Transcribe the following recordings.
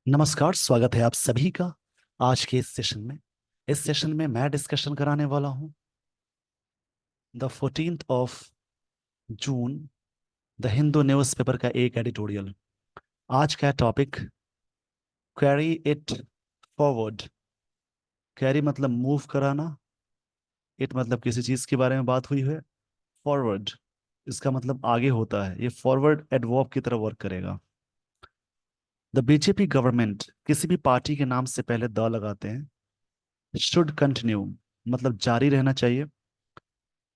नमस्कार, स्वागत है आप सभी का आज के इस सेशन में मैं डिस्कशन कराने वाला हूं the 14th of June the Hindu newspaper का एक एडिटोरियल। आज का topic carry it forward. Carry मतलब मूव कराना, इट मतलब किसी चीज के बारे में बात हुई है, फॉरवर्ड इसका मतलब आगे होता है। ये फॉरवर्ड एडवर्ब की तरह वर्क करेगा। द बीजेपी गवर्नमेंट किसी भी पार्टी के नाम से पहले द लगाते हैं। शुड कंटिन्यू मतलब जारी रहना चाहिए।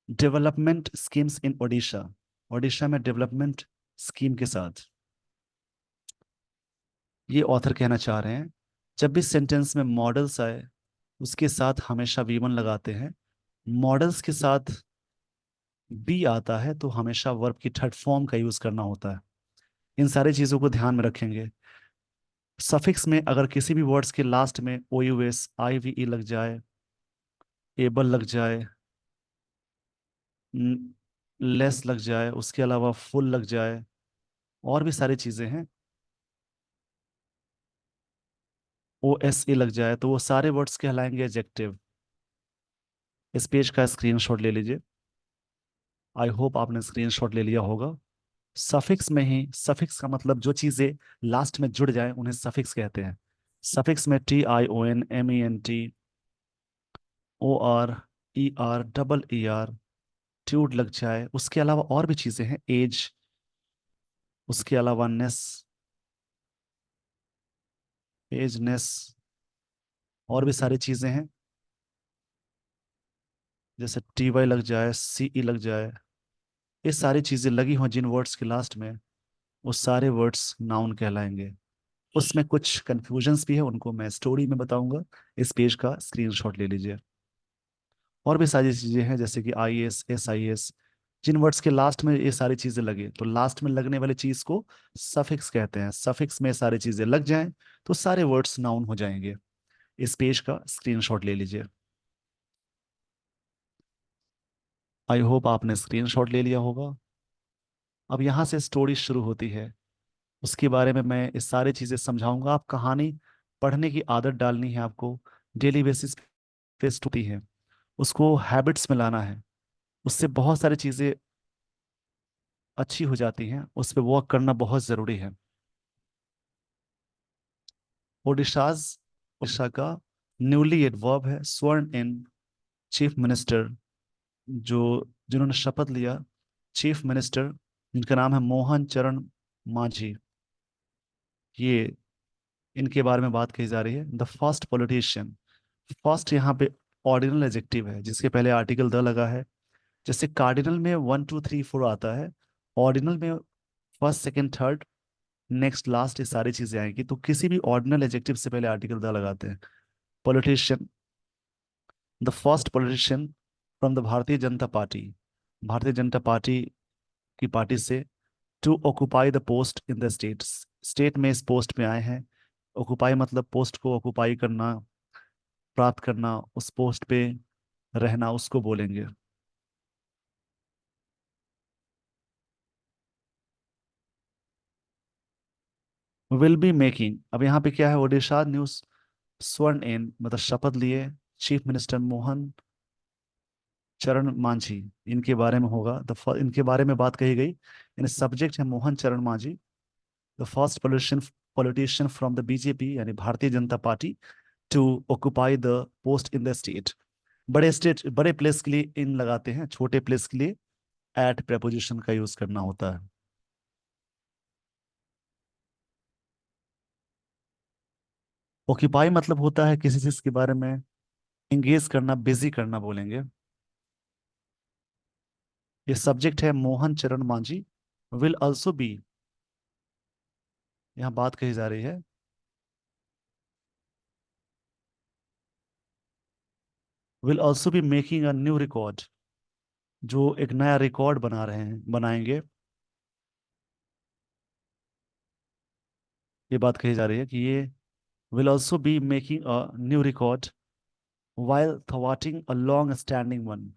Development schemes in Odisha, Odisha में डेवलपमेंट स्कीम के साथ ये ऑथर कहना चाह रहे हैं। जब भी सेंटेंस में मॉडल्स आए उसके साथ हमेशा वी वन लगाते हैं। मॉडल्स के साथ बी आता है तो हमेशा वर्ब की थर्ड फॉर्म का यूज करना होता है। इन सारी चीजों को ध्यान में रखेंगे। सफिक्स में अगर किसी भी वर्ड्स के लास्ट में O U S I V E लग जाए, एबल लग जाए, लेस लग जाए, उसके अलावा फुल लग जाए, और भी सारी चीजें हैं, ओ एस ए लग जाए, तो वो सारे वर्ड्स कहलाएंगे एडजेक्टिव। इस पेज का स्क्रीनशॉट ले लीजिए। आई होप आपने स्क्रीनशॉट ले लिया होगा। सफिक्स में ही, सफिक्स का मतलब जो चीजें लास्ट में जुड़ जाए उन्हें सफिक्स कहते हैं। सफिक्स में T I O N M E N T, O R, E R, double E R, tude लग जाए, उसके अलावा और भी चीजें हैं, एज, उसके अलावा नेस, एजनेस, और भी सारी चीजें हैं। जैसे टी वाई लग जाए, सी ई लग जाए, ये सारी चीजें लगी हों जिन वर्ड्स के लास्ट में, वो सारे वर्ड्स नाउन कहलाएंगे। उसमें कुछ कंफ्यूजन्स भी है, उनको मैं स्टोरी में बताऊंगा। इस पेज का स्क्रीनशॉट ले लीजिए। और भी सारी चीजें हैं जैसे कि I S, S I S, जिन वर्ड्स के लास्ट में ये सारी चीजें लगे तो लास्ट में लगने वाली चीज को सफिक्स कहते हैं। सफिक्स में सारी चीजें लग जाएं तो सारे वर्ड्स नाउन हो जाएंगे। इस पेज का स्क्रीनशॉट ले लीजिए। आई होप आपने स्क्रीनशॉट ले लिया होगा। अब यहाँ से स्टोरी शुरू होती है, उसके बारे में मैं इस सारी चीजें समझाऊंगा। आप कहानी पढ़ने की आदत डालनी है आपको, डेली बेसिस पे होती है, उसको हैबिट्स में लाना है। उससे बहुत सारी चीजें अच्छी हो जाती हैं, उस पर वर्क करना बहुत जरूरी है। ओडिशाज, ओडिशा का न्यूली एडवर्ब है स्वर्ण इन, चीफ मिनिस्टर, जो जिन्होंने शपथ लिया, चीफ मिनिस्टर जिनका नाम है मोहन चरण मांझी, ये इनके बारे में बात कही जा रही है। द फर्स्ट पॉलिटिशियन, फर्स्ट यहाँ पे ऑर्डिनल एडजेक्टिव है जिसके पहले आर्टिकल द लगा है। जैसे कार्डिनल में वन टू थ्री फोर आता है, ऑर्डिनल में first second third next last ये सारी चीजें आएंगी। तो किसी भी ऑर्डिनल एडजेक्टिव से पहले आर्टिकल द लगाते हैं। Politician, the first politician from the Bharatiya Janata Party, Bharatiya Janata Party की पार्टी से, to occupy the post in the state, state में इस पोस्ट में आए हैं। ऑक्युपाई मतलब पोस्ट को ऑक्युपाई करना, प्राप्त करना, उस पोस्ट पे रहना, उसको बोलेंगे। विल बी मेकिंग, अब यहाँ पे क्या है, ओडिशा न्यूज स्वर्ण इन मतलब शपथ लिए, चीफ मिनिस्टर मोहन चरण मांझी, इनके बारे में होगा। इनके बारे में बात कही गई, इन सब्जेक्ट है Mohan Charan Majhi, the first politician, politician from the BJP यानी Bharatiya Janata Party, to occupy the post in the state. बड़े स्टेट, बड़े प्लेस के लिए इन लगाते हैं, छोटे प्लेस के लिए एट प्रेपोजिशन का यूज करना होता है। ऑक्यूपाई मतलब होता है किसी चीज के बारे में इंगेज करना, बिजी करना बोलेंगे। ये सब्जेक्ट है Mohan Charan Manjhi. Will also B, यहाँ बात कही जा रही है, will also be making a new record, जो एक नया रिकॉर्ड बना रहे हैं, बनाएंगे। ये बात कही जा रही है कि ये will also be making a new record while thwarting a long standing one.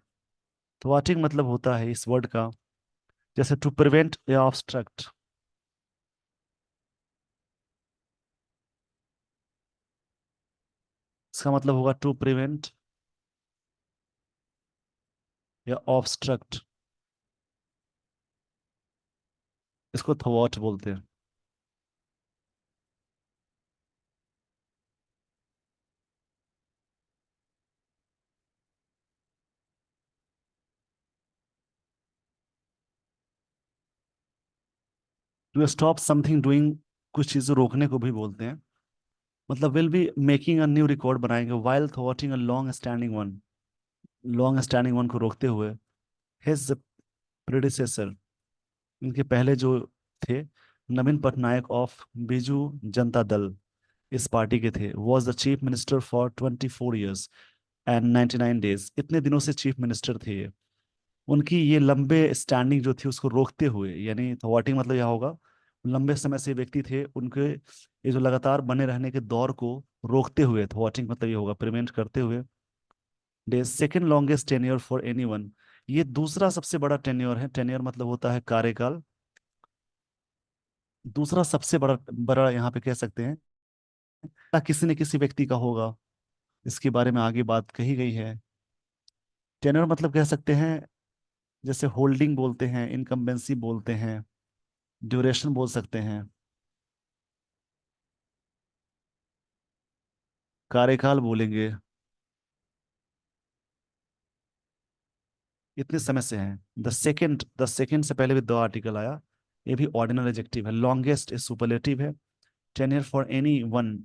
Thwarting मतलब होता है इस वर्ड का, जैसे टू प्रिवेंट या ऑब्स्ट्रक्ट। इसका मतलब होगा टू प्रिवेंट या ऑब्स्ट्रक्ट। इसको थवॉट बोलते हैं। टू स्टॉप समथिंग डूइंग, कुछ चीजें रोकने को भी बोलते हैं। मतलब will be making a new record बनाएंगे while thwarting a long standing one, long standing one को रोकते हुए। हिज प्रेडिसेसर, इनके पहले जो थे, नवीन पटनायक ऑफ बीजू जनता दल, इस पार्टी के थे, was the chief minister for 24 years and 99 days. इतने दिनों से चीफ मिनिस्टर थे ये। उनकी ये लंबे स्टैंडिंग जो थी उसको रोकते हुए, यानी थॉटिंग मतलब यह होगा लंबे समय से व्यक्ति थे, उनके ये जो लगातार बने रहने के दौर को रोकते हुए, थॉटिंग मतलब ये होगा प्रिवेंट करते हुए। Day second longest tenure for anyone, ये दूसरा सबसे बड़ा टेन्योर है। टेन्योर मतलब होता है कार्यकाल। दूसरा सबसे बड़ा बड़ा यहाँ पे कह सकते हैं, ना किसी न किसी व्यक्ति का होगा, इसके बारे में आगे बात कही गई है। टेन्योर मतलब कह सकते हैं, जैसे होल्डिंग बोलते हैं, इनकम्बेंसी बोलते हैं, ड्यूरेशन बोल सकते हैं, कार्यकाल बोलेंगे। इतने समय से हैं। द सेकेंड से पहले भी दो आर्टिकल आया, ये भी ऑर्डिनल एडजेक्टिव है। लॉन्गेस्ट इज सुपरलेटिव है। टेन्योर फॉर एनी वन,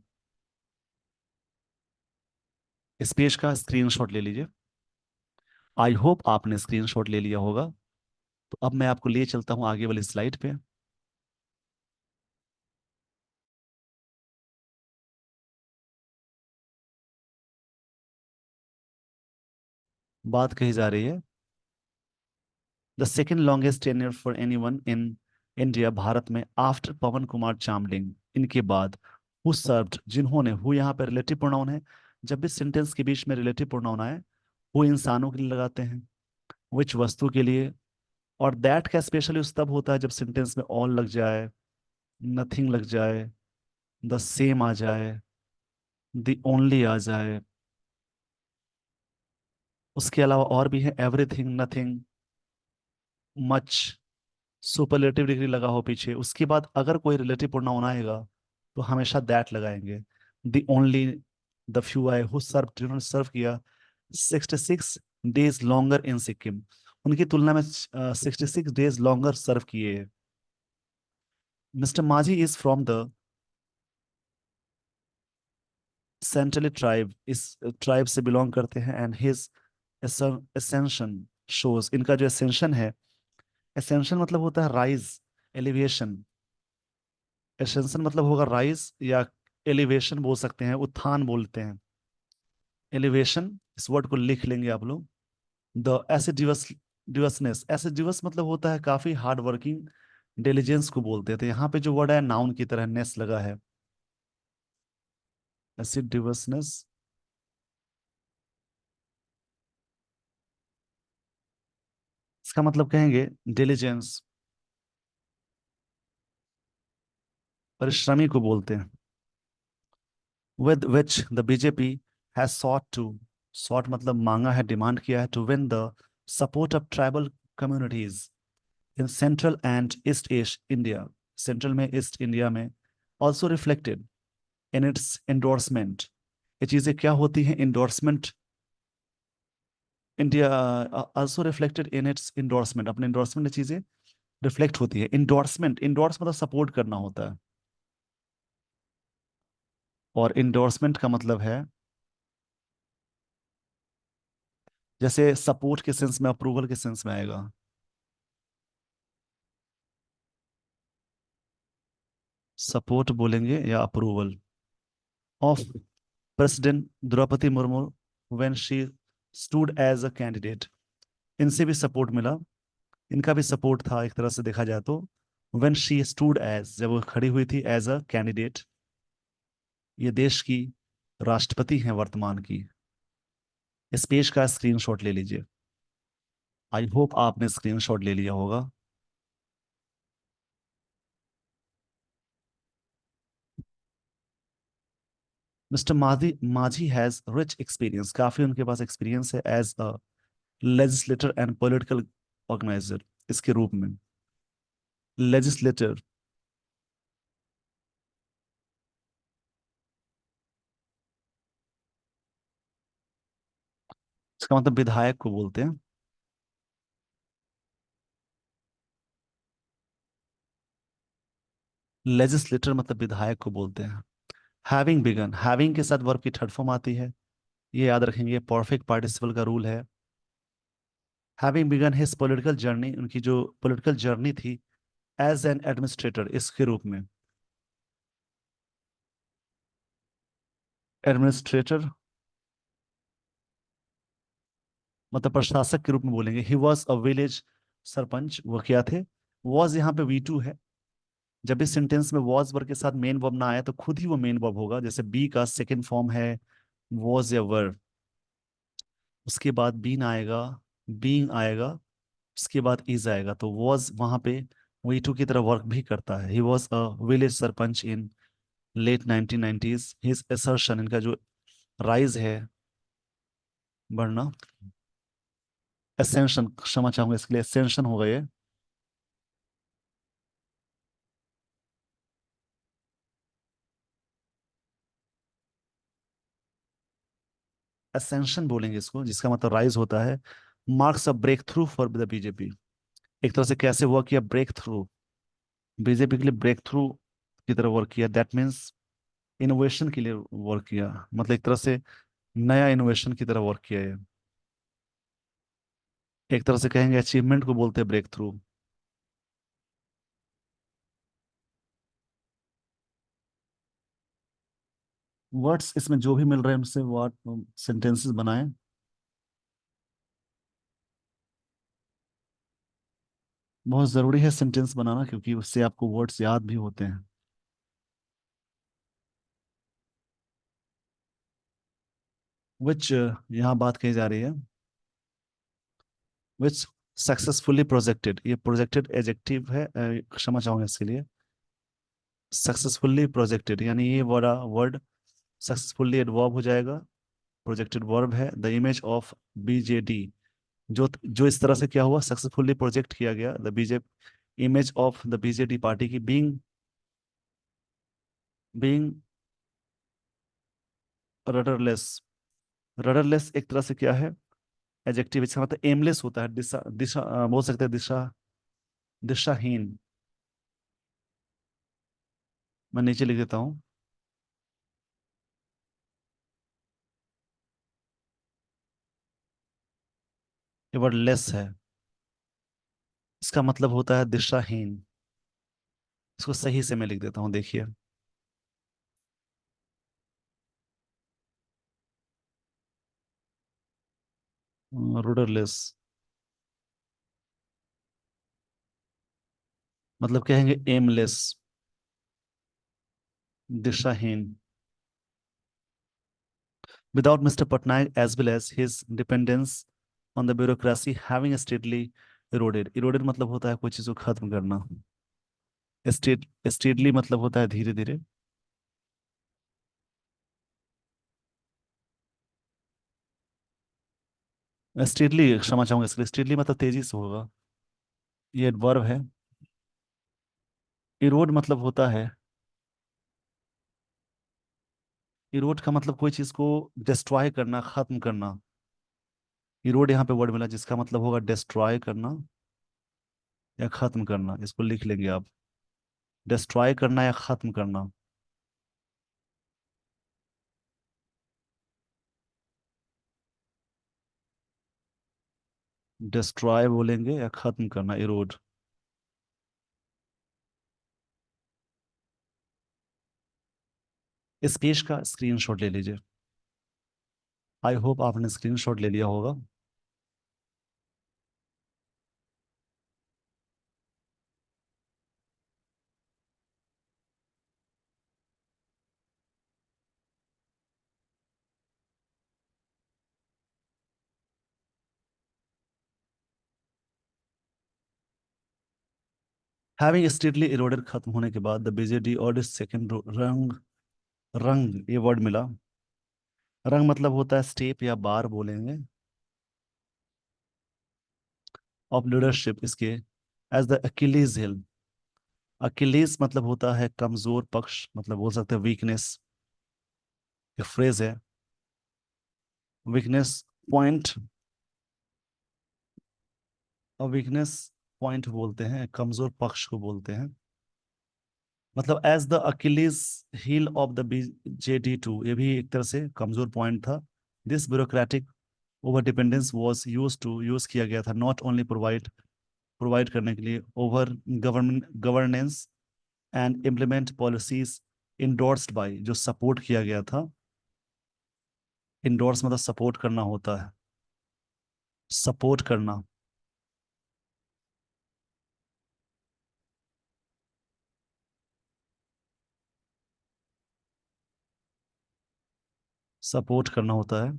इस पेज का स्क्रीनशॉट ले लीजिए। आई होप आपने स्क्रीनशॉट ले लिया होगा। तो अब मैं आपको लिए चलता हूं आगे वाली स्लाइड पे। बात कही जा रही है the second longest tenure for anyone in India, Bharat में, आफ्टर पवन कुमार चामलिंग, इनके बाद। हु सर्व्ड, जिन्होंने, हु यहाँ पे रिलेटिव प्रोनाउन है। जब भी सेंटेंस के बीच में रिलेटिव प्रोनाउन आए, हु इंसानों के लिए लगाते हैं, विच वस्तु के लिए, और दैट का स्पेशल यूज तब होता है जब सेंटेंस में ऑल लग जाए, नथिंग लग जाए, द सेम आ जाए, द ओनली आ जाए। उसके अलावा और भी है, everything, nothing, much, superlative degree लगा हो पीछे। उसके बाद अगर कोई रिलेटिव प्रोनाउन आएगा तो हमेशा दैट लगाएंगे। द ओनली, द फ्यू आए, हु सर्व, जिन्होंने सर्व किया 66 डेज लॉन्गर इन सिक्किम, उनकी तुलना में 66 डेज लॉन्गर सर्व किए हैं। मिस्टर माझी is from the centrally tribe, इस ट्राइब से बिलोंग करते हैं। एंड हिज एसेंशन शोज, इनका जो एसेंशन है, एसेंशन मतलब होता है राइज, एलिवेशन। एसेंशन मतलब होगा राइज, या एलिवेशन बोल सकते हैं, उत्थान बोलते हैं। एलिवेशन, इस वर्ड को लिख लेंगे आप लोग। द एसिडिवस, डिवसनेस, एसिडिवस मतलब होता है काफी हार्ड वर्किंग, इंटेलिजेंस को बोलते हैं। तो यहाँ पे जो वर्ड है नाउन की तरह नेस लगा है, एसिडिवसनेस। इसका मतलब कहेंगे डिलीजेंस, परिश्रमी को बोलते हैं। With which the BJP has sought to, sought मतलब मांगा है, डिमांड किया है, to win the support of tribal communities in central and east India, central में, ईस्ट इंडिया में। Also reflected in its endorsement, ये चीजें क्या होती हैं, endorsement. India also reflected in its endorsement, अपने इंडोर्समेंट में चीजें रिफ्लेक्ट होती है। इंडोर्समेंट, इंडोर्स मतलब सपोर्ट करना होता है, और इंडोर्समेंट का मतलब है, जैसे सपोर्ट के सेंस में, अप्रूवल के सेंस में आएगा। सपोर्ट बोलेंगे या approval of president Draupadi Murmu when she stood as a candidate, इनसे भी सपोर्ट मिला। इनका भी सपोर्ट था एक तरह से देखा जाए तो। व्हेन शी स्टूड एज, जब वो खड़ी हुई थी एज अ कैंडिडेट, ये देश की राष्ट्रपति हैं वर्तमान की। इस पेज का स्क्रीनशॉट ले लीजिए। आई होप आपने स्क्रीनशॉट ले लिया होगा। मिस्टर माझी हैज रिच एक्सपीरियंस, काफी उनके पास एक्सपीरियंस है as a legislator and political organiser, इसके रूप में। लेजिस्लेटर, इसका मतलब विधायक को बोलते हैं। लेजिस्लेटर मतलब विधायक को बोलते हैं। हैविंग बिगन, हैविंग के साथ वर्ब की थर्ड फॉर्म आती है, ये याद रखेंगे, परफेक्ट पार्टिसिपल का रूल है। Having begun his political journey, उनकी जो पॉलिटिकल जर्नी थी एज एन एडमिनिस्ट्रेटर, इसके रूप में। एडमिनिस्ट्रेटर मतलब प्रशासक के रूप में बोलेंगे। ही वॉज अ विलेज सरपंच, वो क्या थे? वॉज यहाँ पे V2 है। जब इस सेंटेंस में वॉज वर्ब के साथ मेन वर्ब ना आया तो खुद ही वो मेन वर्ब होगा, जैसे बी का सेकंड फॉर्म है वॉज या वर, उसके बाद बीन आएगा, बीइंग आएगा, उसके बाद इज आएगा, तो वॉज वहां पे V2 की तरह वर्क भी करता है। He was a village sarpanch in late 1990s। His assertion, इनका जो राइज है, बढ़ना, एसेंशन, क्षमा चाहूंगा इसके लिए, एसेंशन होगा ये। एसेंशन बोलेंगे इसको, जिसका मतलब राइज होता है। Marks a breakthrough for the BJP, एक तरह से कैसे हुआ किया ब्रेक थ्रू, बीजेपी के लिए ब्रेक थ्रू की तरह वर्क किया, दैट मीन्स इनोवेशन के लिए वर्क किया, मतलब एक तरह से नया इनोवेशन की तरह वर्क किया है। एक तरह से कहेंगे अचीवमेंट को बोलते हैं ब्रेक थ्रू। वर्ड्स इसमें जो भी मिल रहे हैं उनसे वर्ड सेंटेंसेस बनाएं। बहुत जरूरी है सेंटेंस बनाना, क्योंकि उससे आपको वर्ड्स याद भी होते हैं। विच, यहाँ बात कही जा रही है, विच सक्सेसफुली प्रोजेक्टेड, ये प्रोजेक्टेड एजेक्टिव है, क्षमा चाहूंगा इसके लिए। सक्सेसफुली प्रोजेक्टेड यानी ये बड़ा वर्ड सक्सेसफुली एडवर्ब हो जाएगा, प्रोजेक्टेड वर्ब है। द इमेज ऑफ BJD, जो जो इस तरह से क्या हुआ, सक्सेसफुली प्रोजेक्ट किया गया, the BJ image of the BJD party की, बीइंग रडरलेस। रडरलेस एक तरह से क्या है, एडजेक्टिव, इसका मतलब एमलेस होता है, दिशा दिशा बोल सकते हैं, दिशा, दिशाहीन। मैं नीचे लिख देता हूँ। ये वर्ड लेस है, इसका मतलब होता है दिशाहीन। इसको सही से मैं लिख देता हूँ, देखिए। रूडरलेस मतलब कहेंगे एमलेस, दिशाहीन। Without Mr. Patnaik as well as his dependence on the bureaucracy having steadily eroded. Eroded मतलब होता है कोई चीज को खत्म करना। Steadily मतलब होता है धीरे धीरे। Steadily, क्षमा चाहूंगा इसके लिए, steadily मतलब तेजी से होगा, ये वर्ब है। इरोड मतलब होता है, इरोड का मतलब कोई चीज को डिस्ट्रॉय करना, खत्म करना। इरोड यहाँ पे वर्ड मिला जिसका मतलब होगा डिस्ट्रॉय करना या खत्म करना, इसको लिख लेंगे आप, डिस्ट्रॉय करना या खत्म करना। डिस्ट्रॉय बोलेंगे या खत्म करना, इरोड। इस पेज का स्क्रीनशॉट ले लीजिए। आई होप आपने स्क्रीनशॉट ले लिया होगा। हैविंग स्टेडली इरोडेड खत्म होने के बाद द बीजेडी और सेकंड रंग, रंग ये वर्ड मिला, रंग मतलब होता है स्टेप या बार बोलेंगे, ऑफ लीडरशिप इसके, as the Achilles heel. Achilles मतलब होता है कमजोर पक्ष, मतलब बोल सकते हैं वीकनेस, एक फ्रेज है। वीकनेस पॉइंट, और वीकनेस पॉइंट बोलते हैं, कमजोर पक्ष को बोलते हैं। मतलब as the Achilles heel of the BJD-2, ये भी एक तरह से कमजोर पॉइंट था। This bureaucratic over dependence was use किया गया था, नॉट ओनली प्रोवाइड करने के लिए, over governance and implement policies endorsed by, जो सपोर्ट किया गया था। इंडोर्स मतलब सपोर्ट करना होता है, सपोर्ट करना। सपोर्ट करना होता है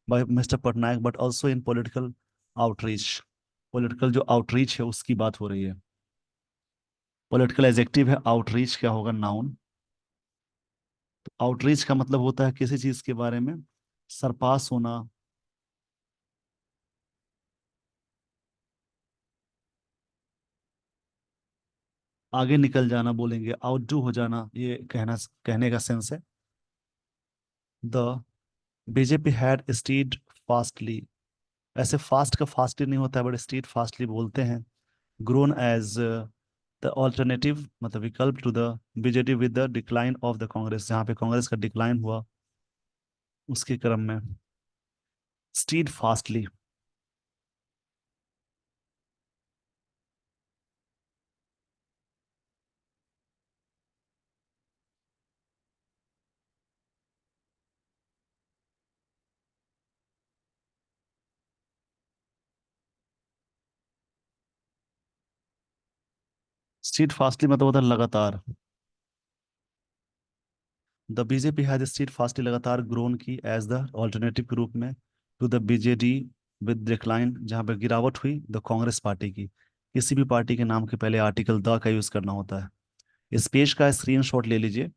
by mister Patnaik, but also in political outreach. Political जो आउटरीच है उसकी बात हो रही है। पॉलिटिकल एजेक्टिव है, आउटरीच क्या होगा, नाउन। आउटरीच का मतलब होता है किसी चीज के बारे में सरपास होना, आगे निकल जाना बोलेंगे, आउटडू हो जाना, ये कहने का सेंस है। The BJP had stead fastly, ऐसे फास्ट का फास्टली नहीं होता है, बट स्टीड फास्टली बोलते हैं। ग्रोन एज द ऑल्टरनेटिव, मतलब विकल्प to the BJD with the decline of the Congress, जहाँ पे कांग्रेस का डिक्लाइन हुआ उसके क्रम में। स्टीड फास्टली, स्टीड फास्टली मतलब होता है लगातार। The BJP has steadfastly, लगातार ग्रोन की, एज द ऑल्टरनेटिव के रूप में, to the BJD with decline, जहाँ पे गिरावट हुई द कांग्रेस पार्टी की। किसी भी पार्टी के नाम के पहले आर्टिकल द का यूज करना होता है। इस पेज का स्क्रीनशॉट ले लीजिए।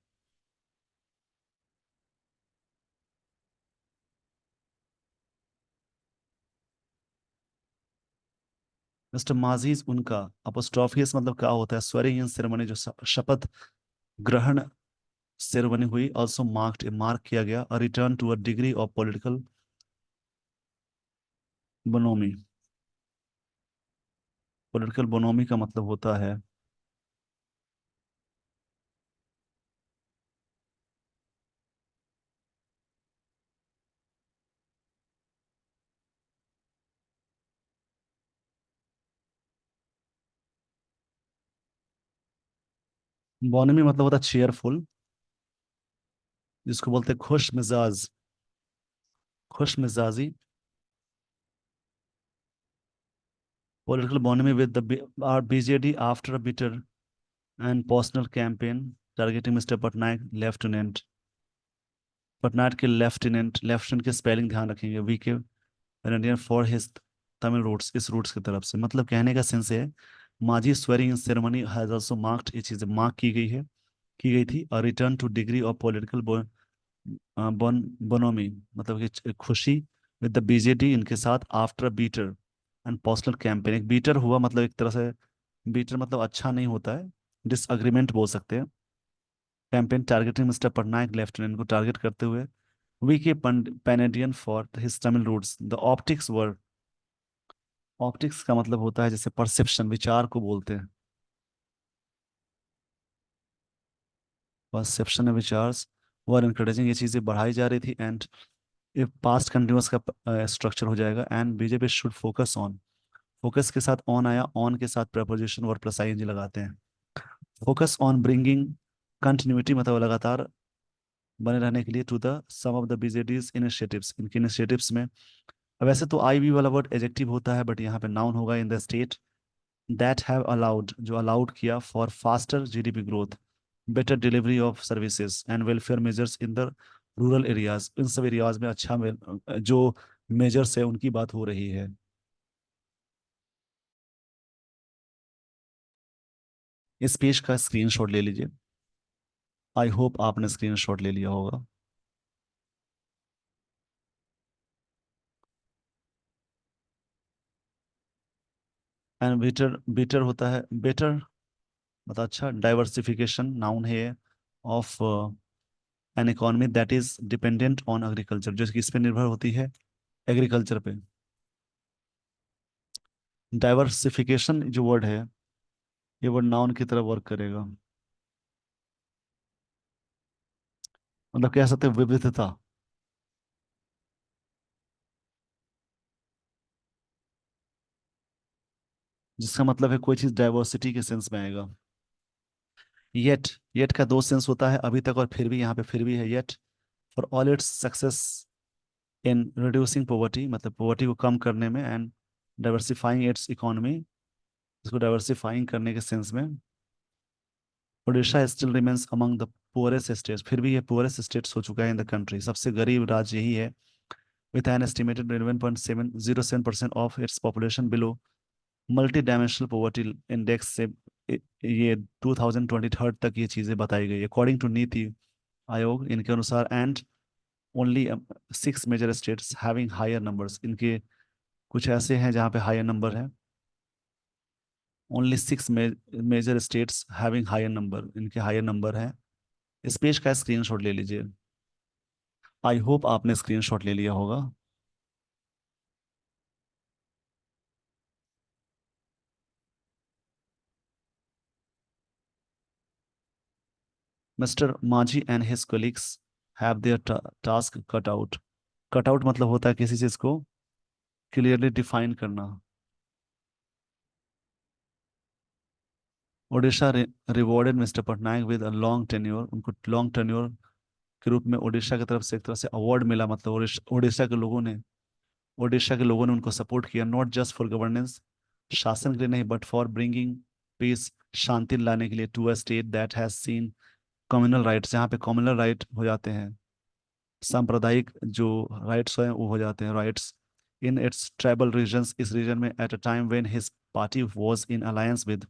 मिस्टर माजिज उनका, अपोस्ट्रोफियस मतलब क्या होता है, स्वेरिंग इन सेरेमनी, जो शपथ ग्रहण सेरेमनी हुई, ऑल्सो मार्क्ड, मार्क किया गया, a return to a degree of political bonhomie. Political bonhomie का मतलब होता है, बोनोमी मतलब होता है चेयरफुल, जिसको बोलते हैं खुश मिजाज, खुश मिजाजी। Political bonhomie with the our BJD after a bitter and personal campaign targeting Mr. Patnaik, Lieutenant Patnaik के लेफ्टिनेंट, लेफ्टिनेंट के स्पेलिंग ध्यान रखेंगे, V K Pandian for his Tamil roots, इस रूट्स की तरफ से, मतलब कहने का सेंस है Majhi swearing in ceremony has also marked, ये चीजें मार्क की गई है, की गई थी। और return to degree of political bonhomie, मतलब कि खुशी विद द बीजेडी, इनके साथ, after bitter and personal campaign. एक बीटर हुआ मतलब एक तरह से, बीटर मतलब अच्छा नहीं होता है, डिसअग्रीमेंट बोल सकते हैं। Campaign targeting Mr Patnaik lieutenant को टारगेट करते हुए, V K Pandian for his Tamil roots, the optics were. Optics का मतलब होता है जैसे परसेप्शन, विचार को बोलते हैं, परसेप्शन है विचार, वर इनकरेजिंग, ये चीजें बढ़ाई जा रही थी। एंड ये पास्ट कंटिन्यूअस का स्ट्रक्चर हो जाएगा। And BJP should focus on, focus के साथ ऑन आया, ऑन के साथ प्रपोजिशन और प्लस आईएनजी लगाते हैं। फोकस ऑन ब्रिंगिंग कंटिन्यूटी, मतलब लगातार बने रहने के लिए, to the some of the BJD's initiatives, इनके इनिशिएटिव्स में। अब वैसे तो आई वी वाला वर्ड एजेक्टिव होता है, बट यहाँ पे नाउन होगा, in the state that have allowed, जो अलाउड किया, for faster GDP growth, better delivery of services and welfare measures in the rural areas, इन सब एरियाज में अच्छा जो मेजर्स है उनकी बात हो रही है। इस पेज का स्क्रीनशॉट ले लीजिए। आई होप आपने स्क्रीनशॉट ले लिया होगा। एंड बीटर, बीटर होता है बेटर, मतलब अच्छा। डाइवर्सिफिकेशन नाउन है of an economy that is dependent on agriculture, जो कि इस पे निर्भर होती है एग्रीकल्चर पे। डाइवर्सिफिकेशन जो वर्ड है, ये वर्ड नाउन की तरह वर्क करेगा, मतलब कह सकते हैं विविधता। जिसका मतलब है कोई चीज डाइवर्सिटी के सेंस में आएगा। येट, येट का दो सेंस होता है, अभी तक और फिर भी, यहाँ पे फिर भी है yet. For all its success in reducing poverty, मतलब पॉवर्टी को कम करने में, एंड डाइवर्सिफाइंग इट्स इकोनॉमी, इसको डाइवर्सिफाइंग करने के सेंस में। Odisha still remains among the poorest states, फिर भी ये पुअरेस्ट स्टेट्स हो चुका है इन द कंट्री, सबसे गरीब राज्य यही है। With an estimated 11.707% of its population below multi dimensional poverty index से, ये 2023 तक ये चीज़ें बताई गई अकॉर्डिंग टू नीति आयोग, इनके अनुसार। And only 6 major states having higher numbers, इनके कुछ ऐसे हैं जहाँ पे हायर नंबर है। Only 6 major states having higher number, इनके हायर नंबर है। इस पेज का स्क्रीनशॉट ले लीजिए। आई होप आपने स्क्रीनशॉट ले लिया होगा। Mister Manjhi and his colleagues have their task cut out. Cut out मतलब होता है किसी चीज को क्लियरली डिफाइन करना। Odisha rewarded mister Patnaik with a long tenure, उनको लॉन्ग टेन्योर के रूप में ओडिशा की तरफ से एक तरह से अवार्ड मिला, मतलब ओडिशा के लोगों ने उनको सपोर्ट किया, नॉट जस्ट फॉर गवर्नेंस, शासन के लिए नहीं, बट फॉर ब्रिंगिंग पीस, शांति लाने के लिए, to a state that has seen communal riots, जहाँ पे कम्युनल राइट हो जाते हैं, सांप्रदायिक जो राइट्स हैं वो हो जाते हैं riots in its tribal regions, इस रीजन में, at a time when his party was in alliance with,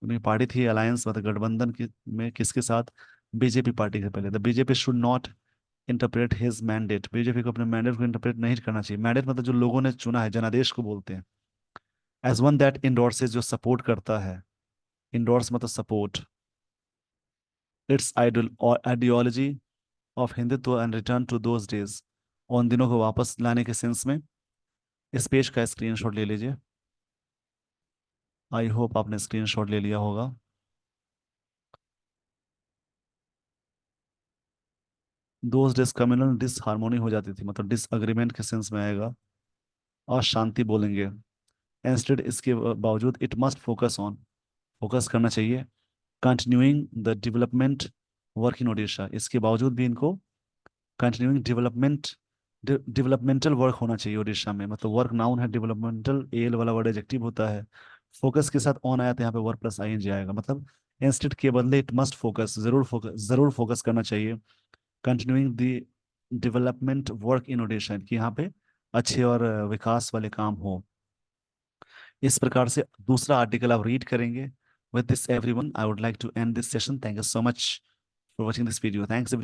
उनकी पार्टी थी अलायंस मतलब गठबंधन की में किसके साथ, बीजेपी पार्टी से पहले। The BJP should not interpret his mandate, BJP को अपने मैंडेट को इंटरप्रेट नहीं करना चाहिए। मैंडेट मतलब जो लोगों ने चुना है, जनादेश को बोलते हैं। एज वन दैट इंडोर्सेस, जो सपोर्ट करता है, इंडोर्स मतलब support, its ideology of Hindutva and return to those days, उन दिनों को वापस लाने के सेंस में। इस पेज का स्क्रीनशॉट ले लीजिए। आई होप आपने स्क्रीनशॉट ले लिया होगा। दोज डेज कम्युनल डिसहार्मोनी हो जाती थी, मतलब डिसएग्रीमेंट के सेंस में आएगा, और शांति बोलेंगे। इंस्टेड, इसके बावजूद, it must focus on, focus करना चाहिए, continuing the development work in Odisha, इसके बावजूद भी इनको कंटिन्यूइंग डेवलपमेंटल वर्क होना चाहिए ओडिशा में, मतलब वर्क नाउन है, डेवलपमेंटल एल वाला वर्ड एडजेक्टिव होता है। फोकस के साथ ऑन आया तो यहाँ पे work plus I N G आएगा, मतलब इंस्टेड के बदले इट मस्ट फोकस, जरूर फोकस करना चाहिए, continuing the development work in Odisha, कि यहाँ पे अच्छे और विकास वाले काम हो। इस प्रकार से दूसरा आर्टिकल आप रीड करेंगे। With this everyone, I would like to end this session. Thank you so much for watching this video. Thanks everyone.